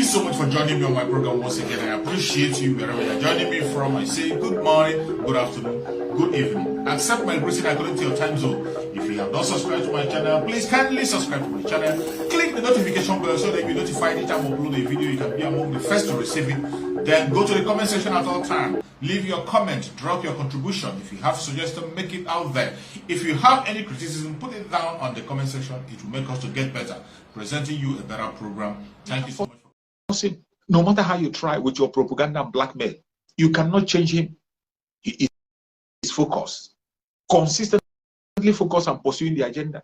so much for joining me on my program once again. I appreciate you wherever you're joining me from. I say good morning, good afternoon, good evening. Accept my greeting according to your time zone. If you have not subscribed to my channel, please kindly subscribe to my channel. Click the notification bell so that you'll be notified anytime I upload a video. You can be among the first to receive it. Then go to the comment section at all times. Leave your comment, drop your contribution. If you have suggestions, make it out there. If you have any criticism, put it down on the comment section. It will make us to get better, presenting you a better program. Thank you so much. No matter how you try with your propaganda and blackmail, you cannot change him. He is focused, consistently focused on pursuing the agenda.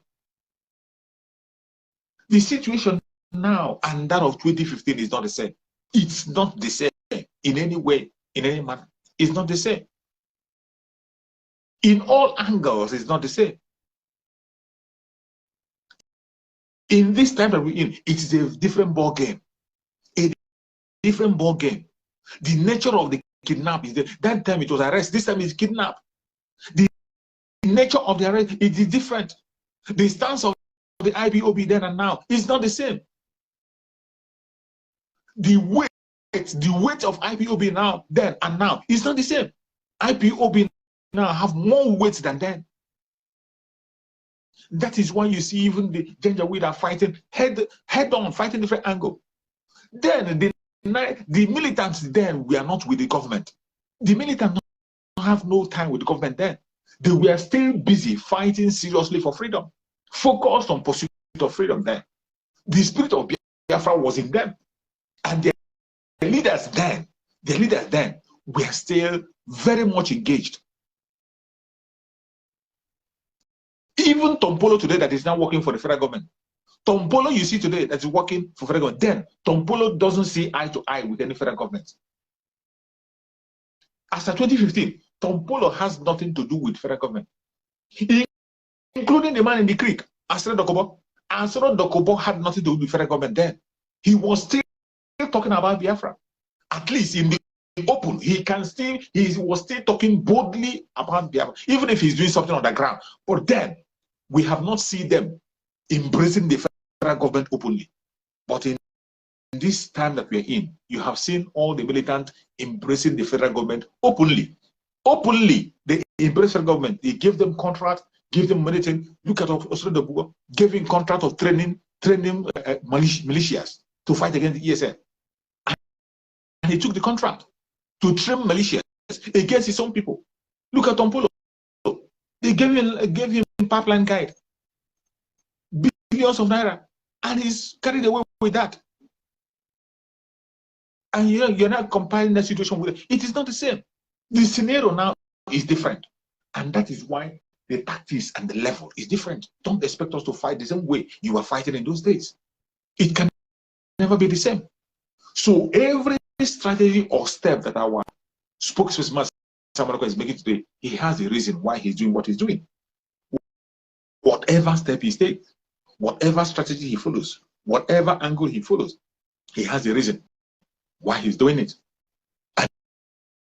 The situation now and that of 2015 is not the same. It's not the same in any way, in any manner. It's not the same. In all angles, it's not the same. In this time that we're in, it's a different ball game. A different ball game. The nature of the kidnap is that time it was arrest. This time it's kidnap. The nature of the arrest is different. The stance of the IPOB then and now is not the same. The weight of IPOB now, then and now is not the same. IPOB now have more weight than then. That is why you see even the Janjaweed are fighting head on, fighting different angle. Then the militants then were not with the government. The militants have no time with the government then. They were still busy fighting seriously for freedom, focused on pursuit of freedom then. The spirit of Biafra was in them. And the leaders then were still very much engaged. Even Tompolo today that is now working for the federal government. Tompolo you see today that is working for federal government. Then Tompolo doesn't see eye to eye with any federal government. After 2015, Tompolo has nothing to do with federal government. Including the man in the creek, Asorock Dokobo. Asorock Dokobo had nothing to do with federal government then. He was still talking about Biafra. At least in the open, he was still talking boldly about Biafra, even if he's doing something on the ground. But then we have not seen them embracing the federal government openly. But in this time that we're in, you have seen all the militants embracing the federal government openly. Openly, they embrace the government. They give them contract, give them money. Look at Asorock, giving contract of training militias to fight against the ESN. And he took the contract to train militias against his own people. Look at Tompolo. They gave him pipeline guide, billions of naira, and he's carried away with that. And you're not comparing that situation with it. It is not the same. The scenario now is different, and that is why the tactics and the level is different. Don't expect us to fight the same way you were fighting in those days. It can never be the same. So every strategy or step that our spokesperson is making today, he has a reason why he's doing what he's doing. Whatever step he takes, whatever strategy he follows, whatever angle he follows, he has a reason why he's doing it.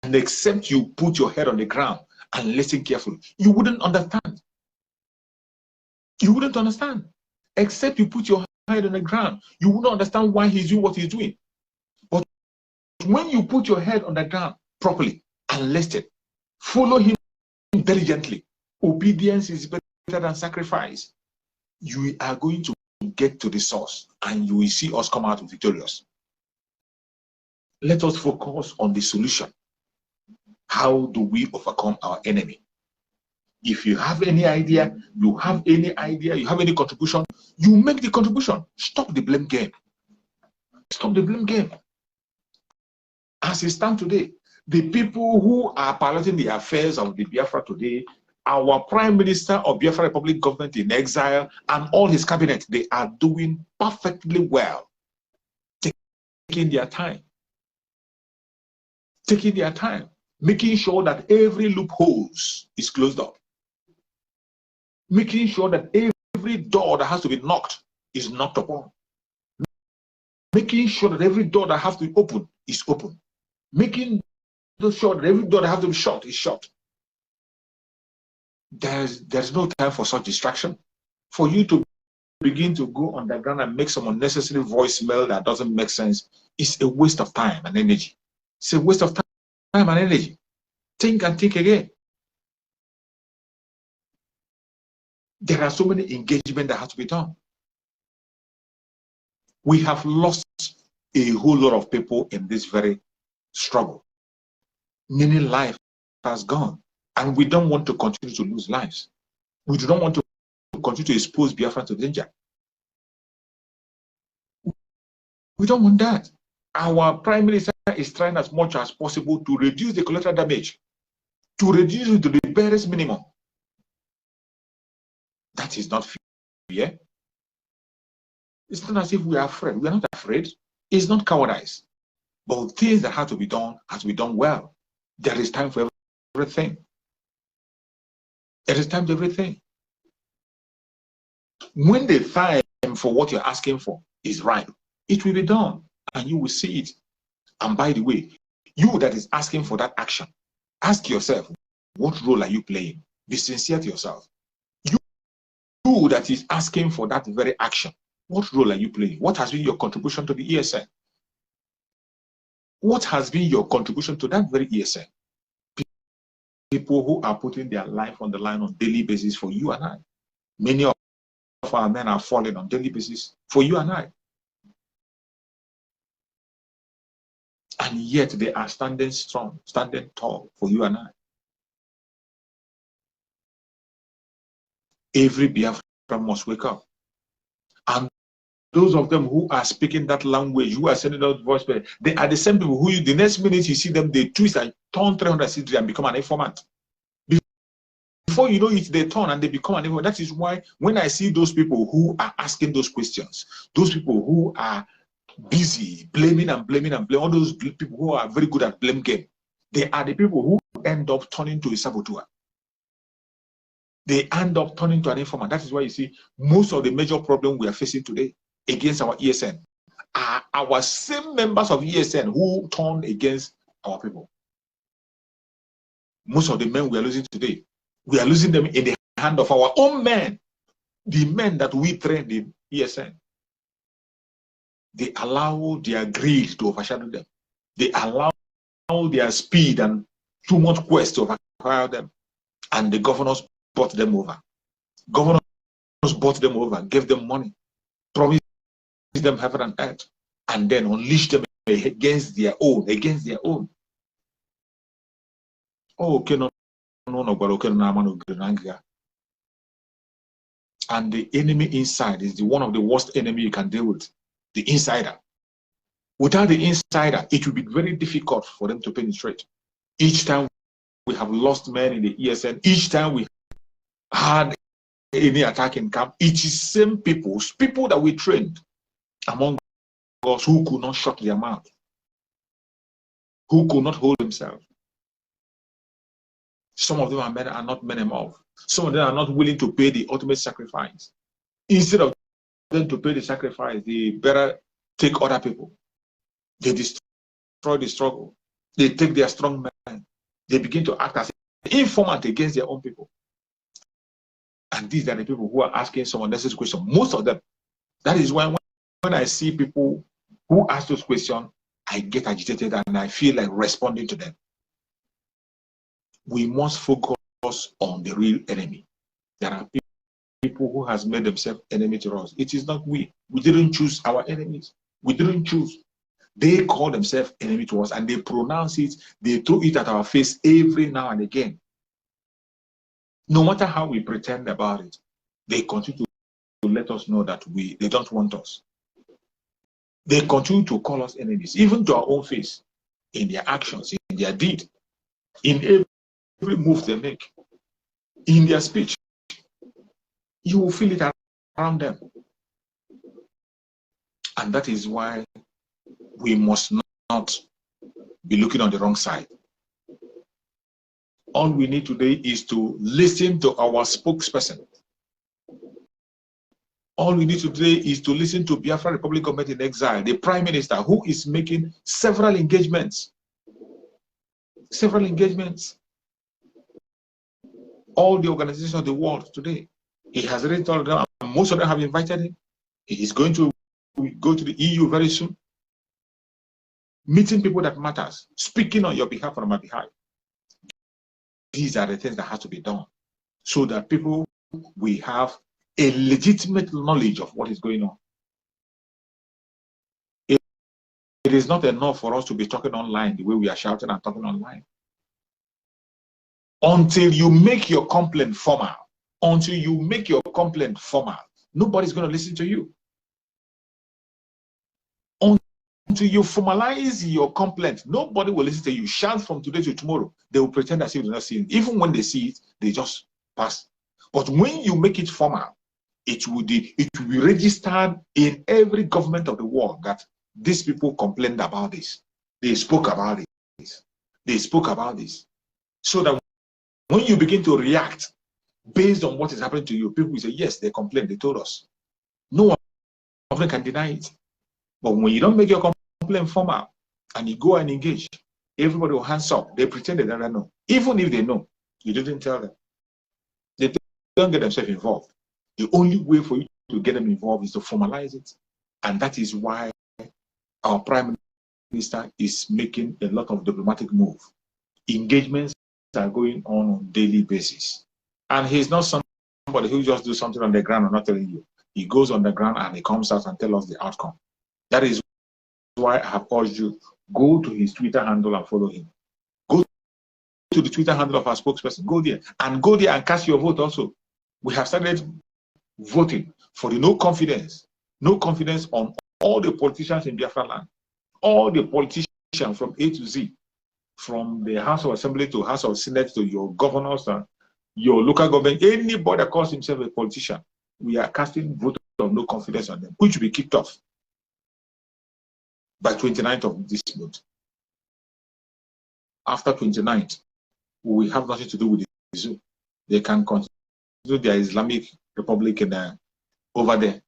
And except you put your head on the ground and listen carefully, you wouldn't understand. You wouldn't understand. Except you put your head on the ground, you wouldn't understand why he's doing what he's doing. But when you put your head on the ground properly and listen, follow him diligently, obedience is better than sacrifice. You are going to get to the source and you will see us come out victorious. Let us focus on the solution. How do we overcome our enemy? If you have any idea, you have any contribution, you make the contribution. Stop the blame game. Stop the blame game. As it stands today, the people who are piloting the affairs of the Biafra today, our Prime Minister of Biafra Republic government in exile and all his cabinet, they are doing perfectly well. Taking their time. Taking their time. Making sure that every loophole is closed up. Making sure that every door that has to be knocked is knocked upon. Making sure that every door that has to be open is open. Making sure that every door that has to be shut is shut. There's no time for such distraction. For you to begin to go underground and make some unnecessary voicemail that doesn't make sense, it's a waste of time and energy. It's a waste of time and energy. Think and think again. There are so many engagements that have to be done. We have lost a whole lot of people in this very struggle. Many life has gone, and we don't want to continue to lose lives. We do not want to continue to expose Biafra to danger. We don't want that. Our Prime Minister is trying as much as possible to reduce the collateral damage, to reduce it to the barest minimum. That is not fear. It's not as if we are afraid. We are not afraid. It's not cowardice. But things that have to be done well. There is time for everything. There is time for everything. When the time for what you're asking for is right, it will be done, and you will see it. And by the way, you that is asking for that action, ask yourself, what role are you playing? Be sincere to yourself. You that is asking for that very action, what role are you playing? What has been your contribution to the ESN? What has been your contribution to that very ESN? People who are putting their life on the line on a daily basis for you and I. Many of our men are falling on a daily basis for you and I. And yet they are standing strong, standing tall for you and I. Every Biafra must wake up. And those of them who are speaking that language, who are sending out voice, they are the same people who, the next minute you see them, they twist and turn 360 and become an informant. Before you know it, they turn and they become an informant. That is why when I see those people who are asking those questions, those people who are busy blaming and blaming and blaming, all those people who are very good at blame game, they are the people who end up turning to a saboteur. They end up turning to an informant. That is why you see most of the major problems we are facing today against our ESN are our same members of ESN who turn against our people. Most of the men we are losing today, we are losing them in the hand of our own men, the men that we trained in ESN. They allow their greed to overshadow them. They allow their speed and too much quest to overpower them. And the governors bought them over. Governors bought them over, gave them money, promised them heaven and earth, and then unleashed them against their own, Oh, okay, no, okay, no, and the enemy inside is one of the worst enemy you can deal with, the insider. Without the insider, it will be very difficult for them to penetrate. Each time we have lost men in the ESN, each time we had any attack in camp, it is same people that we trained among us who could not shut their mouth, who could not hold themselves. Some of them are not men enough. Some of them are not willing to pay the ultimate sacrifice. Instead of them to pay the sacrifice, they better take other people. They destroy the struggle. They take their strong men. They begin to act as an informant against their own people. And these are the people who are asking some unnecessary questions. Most of them. That is why when I see people who ask those questions, I get agitated and I feel like responding to them. We must focus on the real enemy. There are people who has made themselves enemy to us. It is not we. We didn't choose our enemies. We didn't choose. They call themselves enemy to us and they pronounce it. They throw it at our face every now and again. No matter how we pretend about it, they continue to let us know that they don't want us. They continue to call us enemies, even to our own face, in their actions, in their deed, in every move they make, in their speech. You will feel it around them. And that is why we must not be looking on the wrong side. All we need today is to listen to our spokesperson. All we need today is to listen to Biafra Republic Government in Exile, the Prime Minister, who is making several engagements. Several engagements. All the organizations of the world today. He has already told them, I'm most of them have invited him. He is going to go to the EU very soon, meeting people that matters, speaking on your behalf and on my behalf. These are the things that have to be done so that people will have a legitimate knowledge of what is going on. It is not enough for us to be talking online the way we are shouting and talking online. Until you make your complaint formal, nobody's going to listen to you. Until you formalize your complaint, nobody will listen to you. Shout from today to tomorrow. They will pretend as if they do not see it. Even when they see it, they just pass. But when you make it formal, it will be registered in every government of the world that these people complained about this. They spoke about it. They spoke about this. So that when you begin to react based on what is happening to you, people will say, yes, they complained, they told us. No one can deny it. But when you don't make your complaint formal and you go and engage, everybody will hands up. They pretend they don't know. Even if they know, you didn't tell them. They don't get themselves involved. The only way for you to get them involved is to formalize it. And that is why our Prime Minister is making a lot of diplomatic moves. Engagements are going on a daily basis. And he's not somebody who just do something on the ground and not telling you. He goes on the ground and he comes out and tells us the outcome. That is why I have urged you, go to his Twitter handle and follow him. Go to the Twitter handle of our spokesperson. Go there and cast your vote also. We have started voting for the no confidence on all the politicians in Biafra land. All the politicians from A to Z, from the House of Assembly to House of Senate to your governors and your local government, anybody that calls himself a politician, we are casting vote of no confidence on them, which will be kicked off by 29th of this month. After 29th, we have nothing to do with the zoo. They can continue their Islamic Republic over there.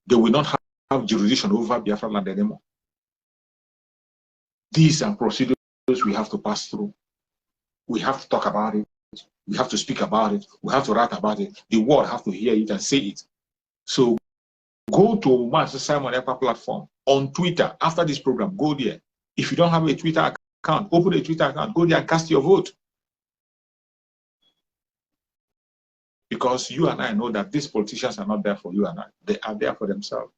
They will not have jurisdiction over Biafra land anymore. These are procedures we have to pass through. We have to talk about it. We have to speak about it. We have to write about it. The world have to hear it and say it. So go to Master Simon Ekpa platform on Twitter after this program. Go there. If you don't have a Twitter account, open a Twitter account. Go there and cast your vote. Because you and I know that these politicians are not there for you and I. They are there for themselves,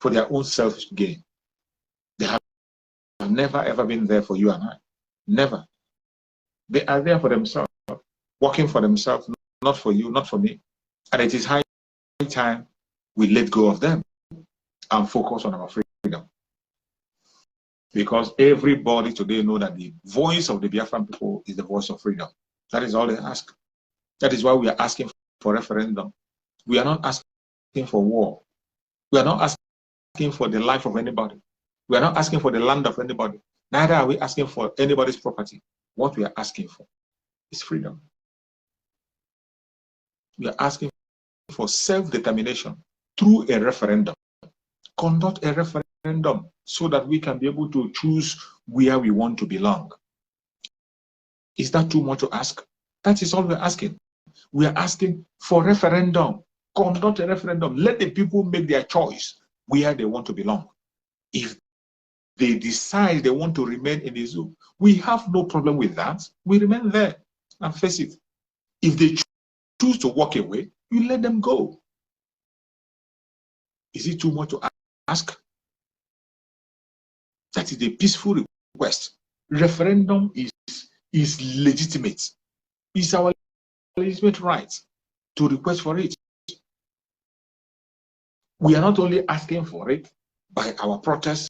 for their own selfish gain. They have never ever been there for you and I. Never. They are there for themselves, working for themselves, not for you, not for me. And it is high time we let go of them and focus on our freedom. Because everybody today knows that the voice of the Biafran people is the voice of freedom. That is all they ask. That is why we are asking for referendum. We are not asking for war. We are not asking for the life of anybody. We are not asking for the land of anybody. Neither are we asking for anybody's property. What we are asking for is freedom. We are asking for self-determination through a referendum. Conduct a referendum so that we can be able to choose where we want to belong. Is that too much to ask? That is all we're asking. We are asking for referendum. Conduct a referendum. Let the people make their choice where they want to belong. If they decide they want to remain in the zoo, we have no problem with that. We remain there and face it. If they choose to walk away, you let them go. Is it too much to ask? That is a peaceful request. Referendum is legitimate. It's our legitimate right to request for it. We are not only asking for it by our protests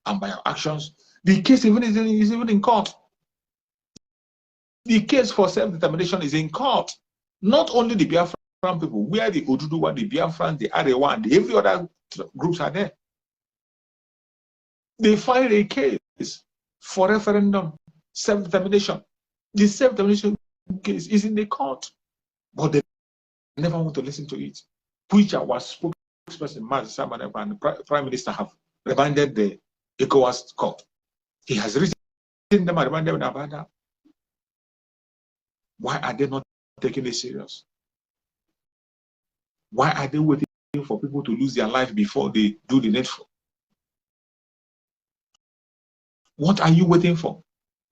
and by our actions. The case is even in court. The case for self-determination is in court. Not only the Biafran people, where the Oduduwa, the Biafran, the Arewa, and every other groups are there. They filed a case for referendum, self-determination. The self-determination case is in the court, but they never want to listen to it, which our spokesperson, Master Simon Ekpa, and the Prime Minister have reminded the ECOWAS court. He has written them and reminded them about that. Why are they not taking it serious? Why are they waiting for people to lose their life before they do the needful? What are you waiting for?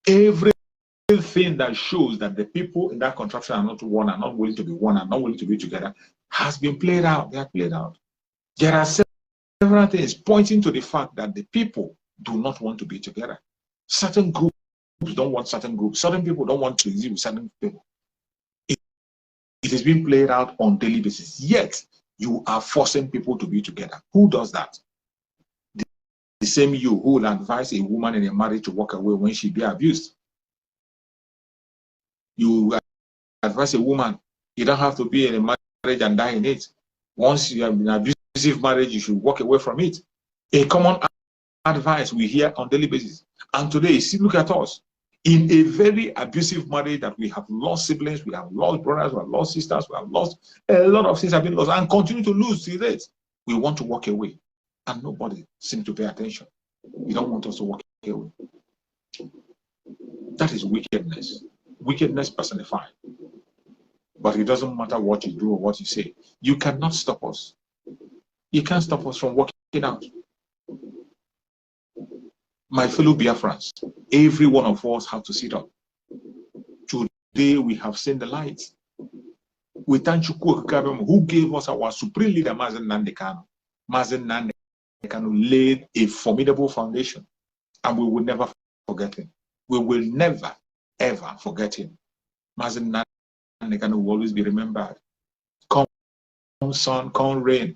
Everything that shows that the people in that contraption are not one, are not willing to be one, are not willing to be together, has been played out. They are played out. There are several things pointing to the fact that the people do not want to be together. Certain groups don't want certain groups. Certain people don't want to exist with certain people. It is being played out on a daily basis. Yet, you are forcing people to be together. Who does that? The same you who will advise a woman in a marriage to walk away when she be abused. You advise a woman, you don't have to be in a marriage and die in it. Once you have been abusive marriage, you should walk away from it. A common advice we hear on a daily basis. And today, see, look at us. In a very abusive marriage that we have lost siblings, we have lost brothers, we have lost sisters, we have lost, a lot of things have been lost and continue to lose till date. We want to walk away and nobody seems to pay attention. You don't want us to walk away. That is wickedness. Wickedness personified. But it doesn't matter what you do or what you say. You cannot stop us. You can't stop us from walking out. My fellow Biafrans, every one of us have to sit up. Today we have seen the light. We thank Chukwu who gave us our supreme leader, Mazen Nnamdi Kanu. Mazen Nnamdi Kanu laid a formidable foundation, and we will never forget him. We will never, ever forget him. Mazen Nnamdi Kanu will always be remembered. Come sun, come rain.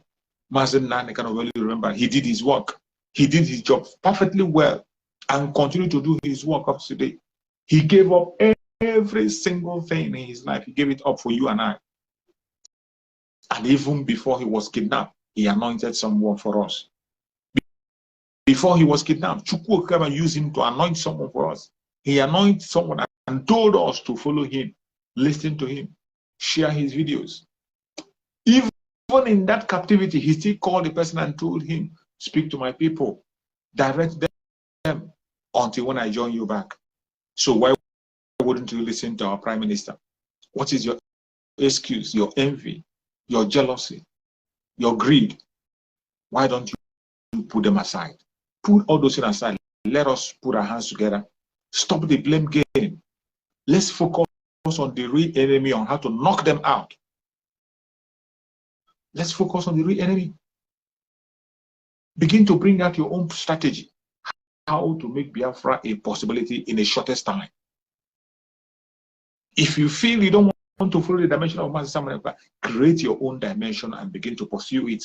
Mazen Nnamdi Kanu will always be remembered. He did his work. He did his job perfectly well and continued to do his work up to today. He gave up every single thing in his life. He gave it up for you and I. And even before he was kidnapped, he anointed someone for us. Before he was kidnapped, Chukwu came and used him to anoint someone for us. He anointed someone and told us to follow him, listen to him, share his videos. Even in that captivity, he still called the person and told him, speak to my people, direct them until when I join you back. So why wouldn't you listen to our Prime Minister? What is your excuse, your envy, your jealousy, your greed? Why don't you put them aside? Put all those things aside. Let us put our hands together. Stop the blame game. Let's focus on the real enemy, on how to knock them out. Let's focus on the real enemy. Begin to bring out your own strategy, how to make Biafra a possibility in the shortest time. If you feel you don't want to follow the dimension of Master Samuel, create your own dimension and begin to pursue it.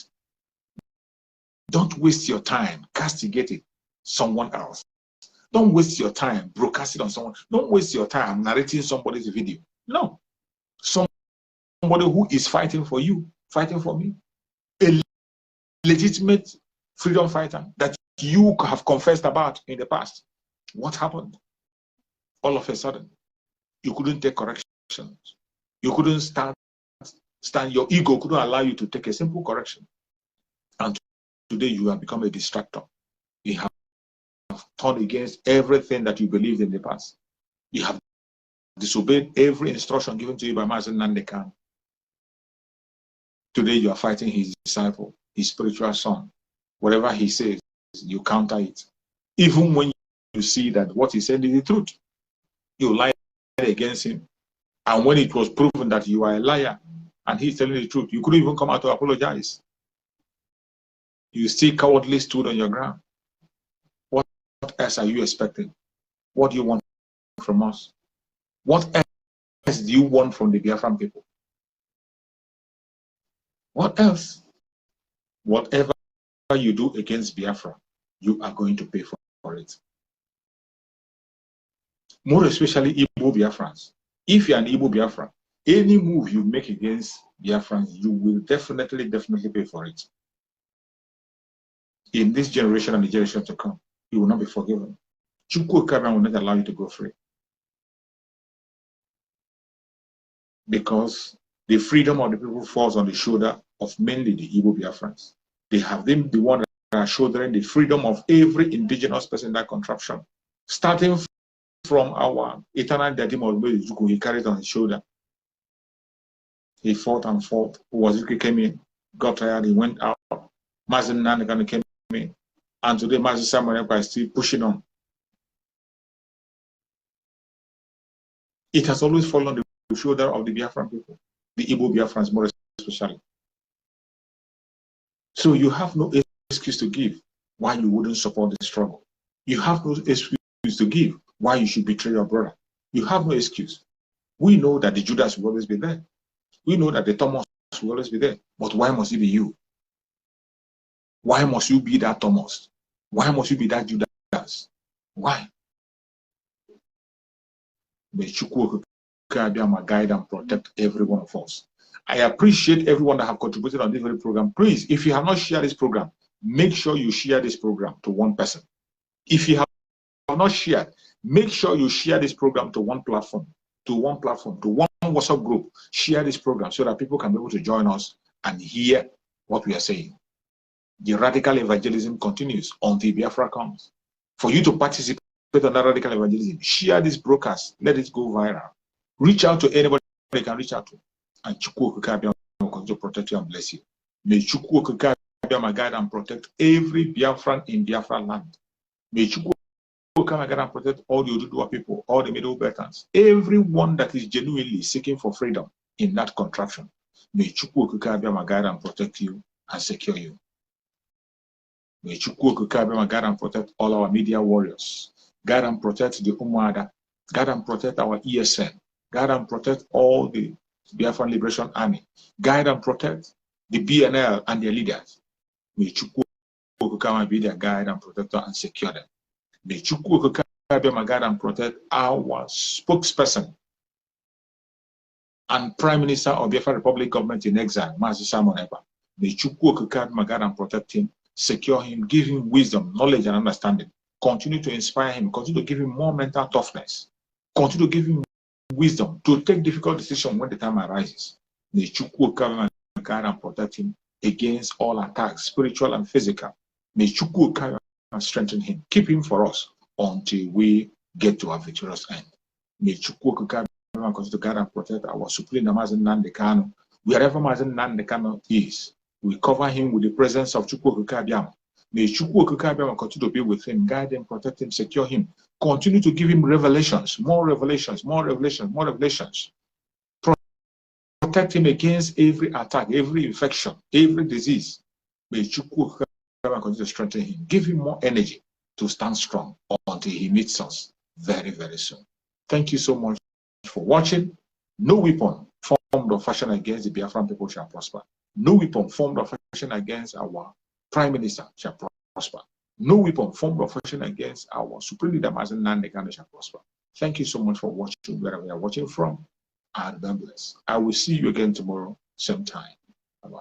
Don't waste your time castigating someone else. Don't waste your time broadcasting on someone. Don't waste your time narrating somebody's video. No. Somebody who is fighting for you, fighting for me. A legitimate freedom fighter that you have confessed about in the past. What happened? All of a sudden, you couldn't take corrections. You couldn't stand, your ego couldn't allow you to take a simple correction. And today you have become a distractor. You have turned against everything that you believed in the past. You have disobeyed every instruction given to you by Mazen Nnamdi Kanu. Today you are fighting his disciple, his spiritual son. Whatever he says, you counter it. Even when you see that what he said is the truth, you lie against him. And when it was proven that you are a liar and he's telling the truth, you couldn't even come out to apologize. You still cowardly stood on your ground. What else are you expecting? What do you want from us? What else do you want from the Biafran people? What else? Whatever you do against Biafra, you are going to pay for it. More especially Igbo Biafrans. If you're an Igbo Biafran, any move you make against Biafrans, you will definitely pay for it. In this generation and the generation to come, you will not be forgiven. Chukwu Okabia will not allow you to go free. Because the freedom of the people falls on the shoulder of mainly the Igbo Biafrans. They have been the one that are shouldering the freedom of every indigenous person in that contraption. Starting from our eternal daddy Zuku, he carried on his shoulder. He fought and fought. Waziri came in. got tired, he went out. Mazen Nanakan came in. And today, Mazen Samuel is still pushing on. It has always fallen on the shoulder of the Biafran people, the Igbo Biafrans more especially. So you have no excuse to give why you wouldn't support the struggle. You have no excuse to give why you should betray your brother. You have no excuse. We know that the Judas will always be there. We know that the Thomas will always be there. But why must it be you? Why must you be that Thomas? Why must you be that Judas? Why? May Chukwu guide and protect every one of us. I appreciate everyone that have contributed on this very program. Please, if you have not shared this program, make sure you share this program to one person. If you have not shared, make sure you share this program to one platform, to one WhatsApp group. Share this program so that people can be able to join us and hear what we are saying. The radical evangelism continues until Biafra comes. For you to participate in that radical evangelism, share this broadcast, let it go viral. Reach out to anybody you can reach out to. And Chukwu Okike will continue to protect you and bless you. May Chukwu Okike guide and protect every Biafran in Biafra land. May Chukwu Okike guide and protect all the Oduduwa people, all the Middle Beltans, everyone that is genuinely seeking for freedom in that contraption. May Chukwu Okike guide and protect you and secure you. May Chukwu Okike guide and protect all our media warriors. Guide and protect the Umuada. Guide and protect our ESN. Guide and protect all the Biafran Liberation Army. Guide and protect the BNL and their leaders. May Chukwu Okike be their guide and protector and secure them. May Chukwu Okike guide and protect our spokesperson and Prime Minister of Biafra Republic Government in exile, Mazi Simon Ekpa. May Chukwu Okike guide and protect him, secure him, give him wisdom, knowledge, and understanding. Continue to inspire him, continue to give him more mental toughness, continue to give him wisdom to take difficult decisions when the time arises. May Chukwu Okike guide and protect him against all attacks, spiritual and physical. May Chukwu Okike strengthen him, keep him for us until we get to our victorious end. May Chukwu Okike continue to guide and protect our Supreme Mazen Nnamdi Kanu. Wherever Mazen Nnamdi Kanu is, we cover him with the presence of Chukwu Okike. May Chukwu Okike continue to be with him, guide him, protect him, secure him. Continue to give him revelations, more revelations, more revelations, more revelations. Protect him against every attack, every infection, every disease. May Chukwu Okike continue to strengthen him. Give him more energy to stand strong until he meets us very, very soon. Thank you so much for watching. No weapon formed or fashioned against the Biafran people shall prosper. No weapon formed or fashioned against our Prime Minister shall prosper. No weapon formed or fashioned against our Supreme Leader Mazen Nnamdi Kanu shall prosper. Thank you so much for watching wherever you are watching from, and God bless. I will see you again tomorrow, same time. Bye-bye.